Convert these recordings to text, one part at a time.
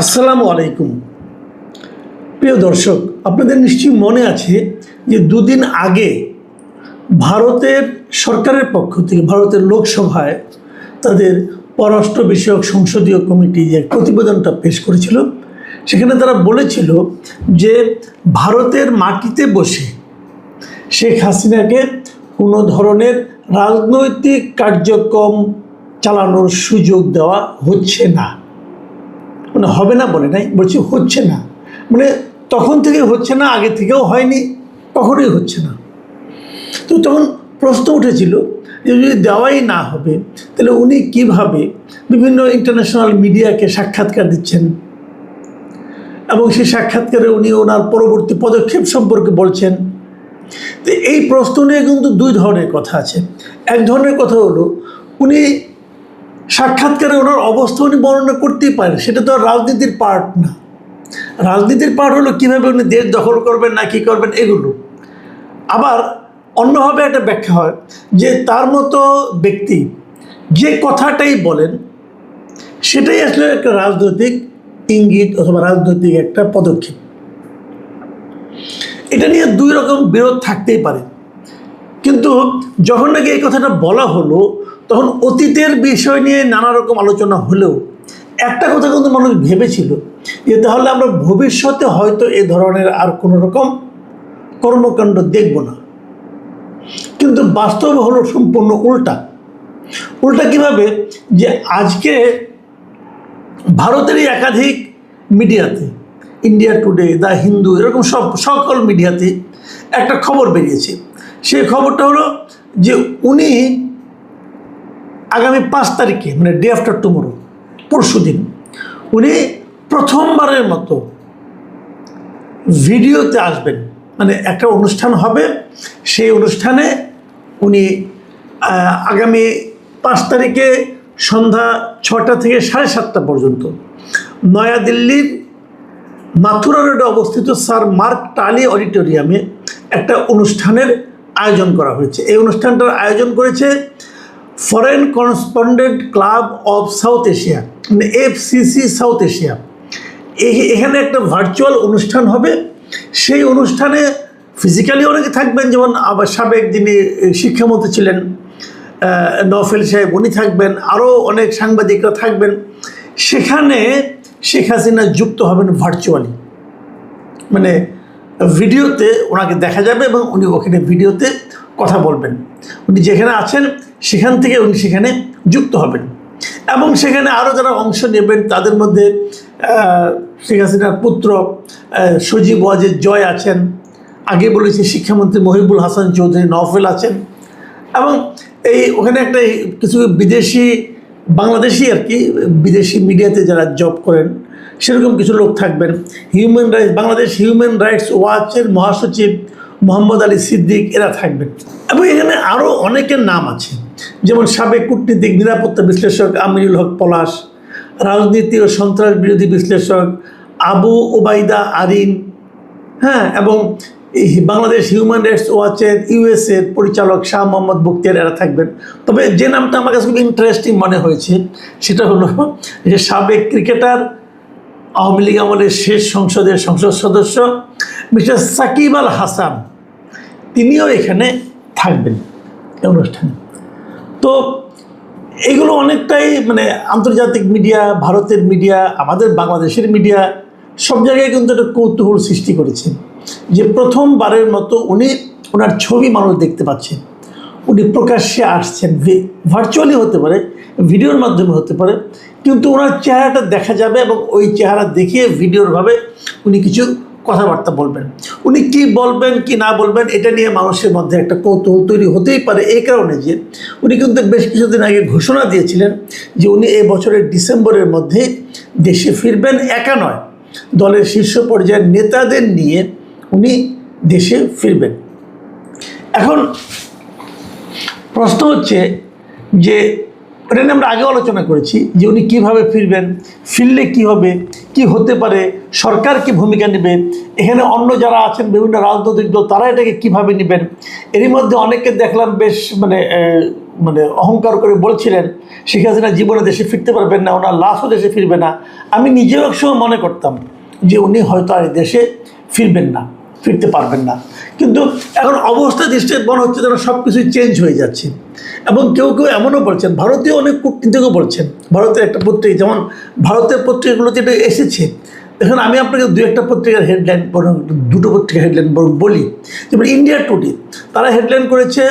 আসসালামু আলাইকুম। প্রিয় দর্শক, আপনাদের নিশ্চয়ই মনে আছে যে দুদিন আগে ভারতের সরকারের পক্ষ থেকে ভারতের লোকসভায় তাদের পররাষ্ট্র বিষয়ক সংসদীয় কমিটি যে প্রতিবেদনটা পেশ করেছিল, সেখানে তারা বলেছিল যে ভারতের মাটিতে বসে শেখ হাসিনাকে কোনো ধরনের রাজনৈতিক কার্যক্রম চালানোর সুযোগ দেওয়া হচ্ছে না। মানে হবে না বলে নাই, বলছি হচ্ছে না, মানে তখন থেকে হচ্ছে না, আগে থেকেও হয়নি, কখনোই হচ্ছে না। তো তখন প্রশ্ন উঠেছিল যে যদি দেওয়াই না হবে তাহলে উনি কিভাবে বিভিন্ন ইন্টারন্যাশনাল মিডিয়াকে সাক্ষাৎকার দিচ্ছেন এবং সেই সাক্ষাৎকারে উনি ওনার পরবর্তী পদক্ষেপ সম্পর্কে বলছেন। তো এই প্রশ্ন নিয়ে কিন্তু দুই ধরনের কথা আছে। এক ধরনের কথা হলো উনি সাক্ষাৎকারে ওনার অবস্থা উনি বর্ণনা করতেই পারেন, সেটা তো আর রাজনীতির পার্ট না। রাজনীতির পার্ট হলো কীভাবে উনি দেশ দখল করবেন না কী করবেন এগুলো। আবার অন্যভাবে একটা ব্যাখ্যা হয় যে তার মতো ব্যক্তি যে কথাটাই বলেন সেটাই আসলে একটা রাজনৈতিক ইঙ্গিত অথবা রাজনৈতিক একটা পদক্ষেপ। এটা নিয়ে দুই রকম বিরোধ থাকতেই পারে, কিন্তু যখন নাকি এই কথাটা বলা হলো তখন অতীতের বিষয় নিয়ে নানা রকম আলোচনা হলেও একটা কথা কিন্তু মানুষ ভেবেছিল যে তাহলে আমরা ভবিষ্যতে হয়তো এ ধরনের আর কোনো রকম কর্মকাণ্ড দেখব না। কিন্তু বাস্তব হলো সম্পূর্ণ উল্টা। উল্টা কীভাবে? যে আজকে ভারতেরই একাধিক মিডিয়াতে, ইন্ডিয়া টুডে, দ্য হিন্দু, এরকম সকল মিডিয়াতে একটা খবর বেরিয়েছে। সেই খবরটা হলো যে উনি আগামী 5 তারিখে, মানে ডে আফটার টুমোরো, পরশু দিন, উনি প্রথমবারের মতো ভিডিওতে আসবেন। মানে একটা অনুষ্ঠান হবে, সেই অনুষ্ঠানে উনি আগামী 5 তারিখে সন্ধ্যা 6টা থেকে 7:30 পর্যন্ত নয়াদিল্লির মাথুরা রোডে অবস্থিত স্যার মার্ক টালি অডিটোরিয়ামে একটা অনুষ্ঠানের আয়োজন করা হয়েছে। এই অনুষ্ঠানটার আয়োজন করেছে foreign correspondent club of south Asia, মানে FCC সাউথ এশিয়া। এখানে একটা ভার্চুয়াল অনুষ্ঠান হবে। সেই অনুষ্ঠানে ফিজিক্যালি অনেকে থাকবেন, যেমন আবার সাবেক যিনি শিক্ষামন্ত্রী ছিলেন নওফেল সাহেব, উনি থাকবেন, আরও অনেক সাংবাদিকরা থাকবেন। সেখানে শেখ হাসিনা যুক্ত হবেন ভার্চুয়ালি, মানে ভিডিওতে ওনাকে দেখা যাবে এবং উনি ওখানে ভিডিওতে কথা বলবেন। উনি যেখানে আছেন সেখান থেকে উনি সেখানে যুক্ত হবেন এবং সেখানে আরও যারা অংশ নেবেন তাদের মধ্যে শেখ হাসিনার পুত্র সজীব ওয়াজেদ জয় আছেন, আগে বলেছি শিক্ষামন্ত্রী মহিবুল হাসান চৌধুরী নওফেল আছেন, এবং ওখানে একটা কিছু বিদেশি বাংলাদেশি আর কি বিদেশি মিডিয়াতে যারা জব করেন সেরকম কিছু লোক থাকবেন। বাংলাদেশ হিউম্যান রাইটস ওয়াচের মহাসচিব মোহাম্মদ আলী সিদ্দিক এরা থাকবেন এবং এখানে আরও অনেকের নাম আছে, যেমন সাবেক কূটনীতিক নিরাপত্তা বিশ্লেষক আমিনুল হক পলাশ, রাজনীতি ও সন্ত্রাস বিরোধী বিশ্লেষক আবু ওবায়দা আরিন, হ্যাঁ, এবং বাংলাদেশ হিউম্যান রাইটস ওয়াচের USA পরিচালক শাহ মোহাম্মদ বখতিয়ার এরা থাকবেন। তবে যে নামটা আমার কাছে খুব ইন্টারেস্টিং মনে হয়েছে সেটা হলো যে সাবেক ক্রিকেটার, আওয়ামী লীগ আমলের শেষ সংসদের সংসদ সদস্য মিস্টার সাকিব আল হাসান, তিনিও এখানে থাকবেন এই অনুষ্ঠানে। তো এগুলো অনেকটাই মানে আন্তর্জাতিক মিডিয়া, ভারতের মিডিয়া, আমাদের বাংলাদেশের মিডিয়া সব জায়গায় কিন্তু একটা কৌতূহল সৃষ্টি করেছে যে প্রথমবারের মতো উনি ওনার ছবি মানুষ দেখতে পাচ্ছেন, উনি প্রকাশ্যে আসছেন। ভার্চুয়ালি হতে পারে, ভিডিওর মাধ্যমে হতে পারে, কিন্তু ওনার চেহারাটা দেখা যাবে এবং ওই চেহারা দেখিয়ে ভিডিওরভাবে উনি কিছু কথাবার্তা বলবেন। উনি কি বলবেন কি না বলবেন এটা নিয়ে মানুষের মধ্যে একটা কৌতূহল তৈরি হতেই পারে, এই কারণে যে উনি কিন্তু বেশ কিছুদিন আগে ঘোষণা দিয়েছিলেন যে উনি এই বছরের ডিসেম্বরের মধ্যে দেশে ফিরবেন। একা নয়, দলের শীর্ষ পর্যায়ের নেতাদের নিয়ে উনি দেশে ফিরবেন। এখন প্রশ্ন হচ্ছে যে এটা নিয়ে আমরা আগেও আলোচনা করেছি যে উনি কীভাবে ফিরবেন, ফিরলে কী হবে, কি হতে পারে, সরকার কী ভূমিকা নেবে, এখানে অন্য যারা আছেন বিভিন্ন রাজনৈতিক দল তারা এটাকে কীভাবে নেবেন। এরই মধ্যে অনেকে দেখলাম বেশ মানে মানে অহংকার করে বলছিলেন শেখ হাসিনা জীবনে দেশে ফিরতে পারবেন না, ওনার লাশও দেশে ফিরবে না। আমি নিজেও একসময় মনে করতাম যে উনি হয়তো আর দেশে ফিরবেন না, ফিরতে পারবেন না। কিন্তু এখন অবস্থা দৃষ্টিতে মনে হচ্ছে যেন সব কিছুই চেঞ্জ হয়ে যাচ্ছে। এবং কেউ কেউ এমনও বলছেন, ভারতীয় অনেক কূটনীতিকও বলছেন, ভারতের একটা পত্রিকা, যেমন ভারতের পত্রিকাগুলোতে এটা এসেছে। দেখুন আমি আপনাকে দু একটা পত্রিকার হেডলাইন, দুটো পত্রিকার হেডলাইন বলি। যেমন ইন্ডিয়া টুডে, তারা হেডলাইন করেছে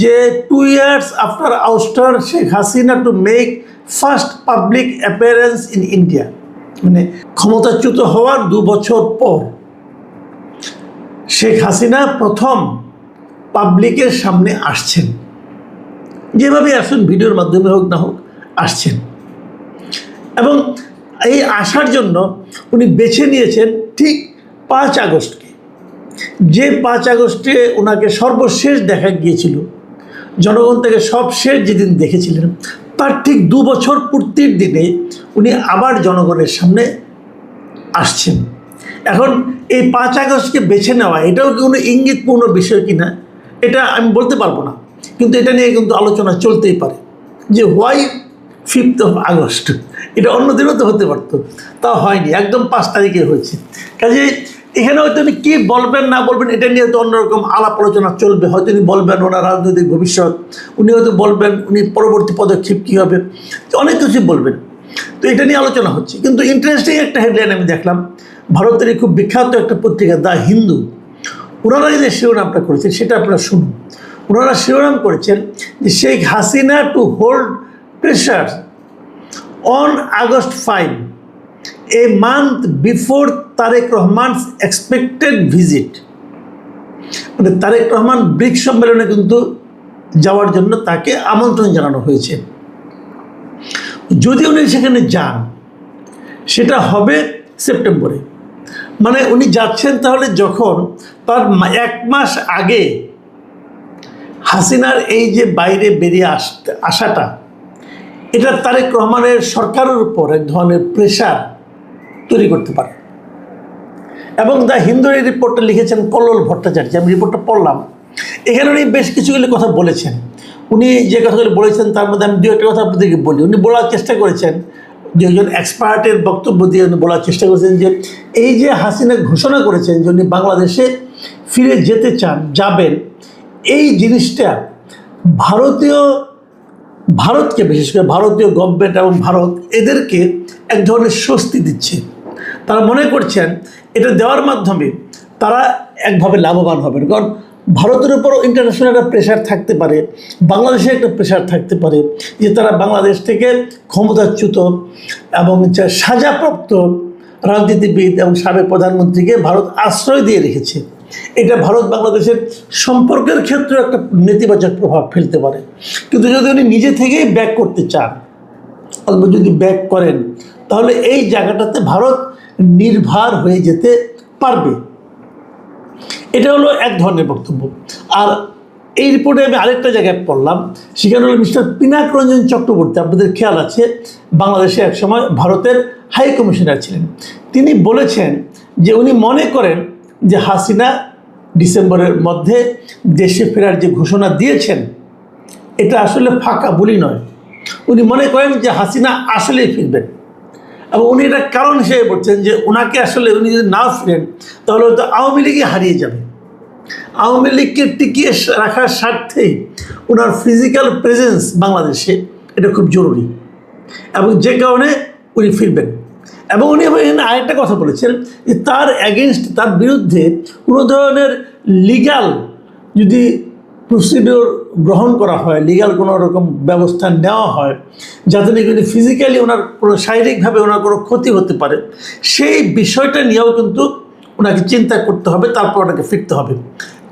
যে 2 years after ouster Sheikh Hasina to make first public appearance in India. মানে ক্ষমতাচ্যুত হওয়ার 2 বছর পর শেখ হাসিনা প্রথম পাবলিকের সামনে আসছেন, যেভাবে আসুন ভিডিওর মাধ্যমে হোক না হোক আসছেন। এবং এই আসার জন্য উনি বেছে নিয়েছেন ঠিক 5 আগস্টকে, যে 5 আগস্টে ওনাকে সর্বশেষ দেখা গিয়েছিল, জনগণ থেকে সবশেষ যেদিন দেখেছিলেন, তার ঠিক 2 বছর পূর্তির দিনে উনি আবার জনগণের সামনে আসছেন। এখন এই 5 আগস্টকে বেছে নেওয়া, এটাও কি কোনো ইঙ্গিতপূর্ণ বিষয় কিনা এটা আমি বলতে পারবো না, কিন্তু এটা নিয়ে কিন্তু আলোচনা চলতেই পারে যে হোয়াই 5th of আগস্ট, এটা অন্য দিনও তো হতে পারতো, তা হয়নি, একদম 5 তারিখে হয়েছে। কাজে এখানে হয়তো উনি কী বলবেন না বলবেন এটা নিয়ে তো অন্যরকম আলাপ আলোচনা চলবে। হয়তো উনি বলবেন ওনার রাজনৈতিক ভবিষ্যৎ, উনি হয়তো বলবেন উনি পরবর্তী পদক্ষেপ কী হবে, অনেক কিছুই বলবেন। তো এটা নিয়ে আলোচনা হচ্ছে। কিন্তু ইন্টারেস্টিং একটা হেডলাইন আমি দেখলাম, ভারতের খুব বিখ্যাত একটা পত্রিকা দ্য হিন্দু, ওনারা যে শিরোনামটা করেছেন সেটা আপনারা শুনুন। ওনারা শিরোনাম করেছেন যে Sheikh Hasina to hold pressure on August 5, a month before Tarique Rahman's expected visit. মানে তারেক রহমান ব্রিক্স সম্মেলনে কিন্তু যাওয়ার জন্য তাকে আমন্ত্রণ জানানো হয়েছে। যদি উনি সেখানে যান সেটা হবে সেপ্টেম্বরে। মানে উনি যাচ্ছেন তাহলে যখন তার 1 মাস আগে হাসিনার এই যে বাইরে বেরিয়ে আসাটা, এটা তারেক রহমানের সরকারের উপর এক ধরনের প্রেশার তৈরি করতে পারে। এবং দ্য হিন্দুর এই রিপোর্টটা লিখেছেন কল্লোল ভট্টাচার্য, আমি রিপোর্টটা পড়লাম। এখানে উনি বেশ কিছুগুলি কথা বলেছেন। উনি যে কথাগুলি বলেছেন তার মধ্যে আমি 2-1টা কথা আপনাদেরকে বলি। উনি বলার চেষ্টা করেছেন, যে একজন এক্সপার্টের বক্তব্য দিয়ে উনি বলার চেষ্টা করেছেন যে এই যে হাসিনা ঘোষণা করেছেন যে উনি বাংলাদেশে ফিরে যেতে চান, যাবেন, এই জিনিসটা ভারতকে, বিশেষ করে ভারতীয় গভর্নমেন্ট এবং ভারত এদেরকে এক ধরনের স্বস্তি দিচ্ছে। তারা মনে করছেন এটা দেওয়ার মাধ্যমে তারা একভাবে লাভবান হবেন। কারণ ভারতের উপরও ইন্টারন্যাশনাল একটা প্রেশার থাকতে পারে, বাংলাদেশে একটা প্রেশার থাকতে পারে যে তারা বাংলাদেশ থেকে ক্ষমতাচ্যুত এবং সাজাপ্রাপ্ত রাজনীতিবিদ এবং সাবেক প্রধানমন্ত্রীকে ভারত আশ্রয় দিয়ে রেখেছে। এটা ভারত বাংলাদেশের সম্পর্কের ক্ষেত্রে একটা নেতিবাচক প্রভাব ফেলতে পারে। কিন্তু যদি উনি নিজে থেকেই ব্যাক করতে চান, অথবা যদি ব্যাক করেন, তাহলে এই জায়গাটাতে ভারত নির্ভর হয়ে যেতে পারবে। এটা হলো এক ধরনের বক্তব্য। আর এই রিপোর্টে আমি আরেকটা জায়গায় পড়লাম, সেখানে হলো মিস্টার পিনাক রঞ্জন চক্রবর্তী, আপনাদের খেয়াল আছে বাংলাদেশে একসময় ভারতের হাই কমিশনার ছিলেন। তিনি বলেছেন যে উনি মনে করেন যে হাসিনা ডিসেম্বরের মধ্যে দেশে ফেরার যে ঘোষণা দিয়েছেন এটা আসলে ফাঁকা বলি নয়। উনি মনে করেন যে হাসিনা আসলেই ফিরবেন, এবং উনি এটা কারণ হিসেবে বলছেন যে ওনাকে আসলে উনি যদি না ফিরেন তাহলে হয়তো আওয়ামী লীগই হারিয়ে যাবে। আওয়ামী লীগকে টিকিয়ে রাখার স্বার্থেই ওনার ফিজিক্যাল প্রেজেন্স বাংলাদেশে এটা খুব জরুরি, এবং যে কারণে উনি ফিরবেন। এবং উনি এখানে আরেকটা কথা বলেছেন যে তার অ্যাগেনস্ট, তার বিরুদ্ধে কোনো ধরনের লিগ্যাল যদি প্রসিডিওর গ্রহণ করা হয়, লিগ্যাল কোনো রকম ব্যবস্থা নেওয়া হয় যাতে নাকি উনি ফিজিক্যালি ওনার কোনো শারীরিকভাবে ওনার কোনো ক্ষতি হতে পারে, সেই বিষয়টা নিয়েও কিন্তু ওনাকে চিন্তা করতে হবে, তারপর ওনাকে ফিরতে হবে।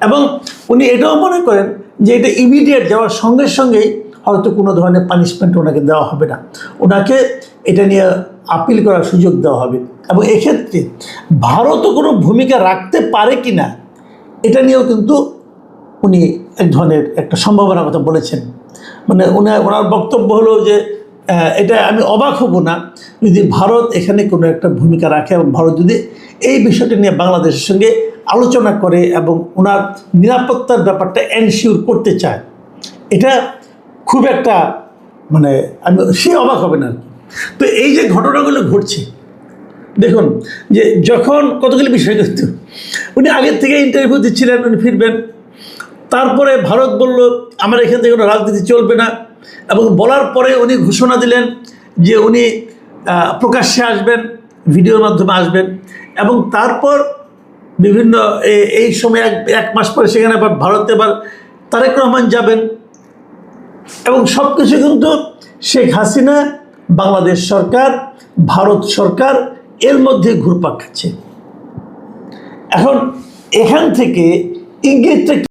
এবং উনি এটাও মনে করেন যে এটা ইমিডিয়েট যাওয়ার সঙ্গে সঙ্গেই হয়তো কোনো ধরনের পানিশমেন্ট ওনাকে দেওয়া হবে না, ওনাকে এটা নিয়ে আপিল করার সুযোগ দেওয়া হবে। এবং এক্ষেত্রে ভারতও কোনো ভূমিকা রাখতে পারে কি না এটা নিয়েও কিন্তু উনি এক ধরনের একটা সম্ভাবনার কথা বলেছেন। মানে ওনার বক্তব্য হলো যে এটা আমি অবাক হব না যদি ভারত এখানে কোনো একটা ভূমিকা রাখে, এবং ভারত যদি এই বিষয়টা নিয়ে বাংলাদেশের সঙ্গে আলোচনা করে এবং ওনার নিরাপত্তার ব্যাপারটা এনশিওর করতে চায়। এটা খুব একটা মানে সে অবাক হবে না আর কি। তো এই যে ঘটনাগুলো ঘটছে, দেখুন যে যখন কতগুলি বিষয় করত, উনি আগের থেকে ইন্টারভিউ দিচ্ছিলেন উনি ফিরবেন, তারপরে ভারত বলল আমার এখান থেকে কোনো রাজনীতি চলবে না, এবং বলার পরে উনি ঘোষণা দিলেন যে উনি প্রকাশ্যে আসবেন, ভিডিওর মাধ্যমে আসবেন, এবং তারপর বিভিন্ন এই সময় এক মাস পরে সেখানে আবার ভারতে আবার তারেক রহমান যাবেন, এবং সব কিছু কিন্তু শেখ হাসিনা, বাংলাদেশ সরকার, ভারত সরকার এর মধ্যে ঘুরপাক খাচ্ছে। এখন এখান থেকে ইঙ্গিতটা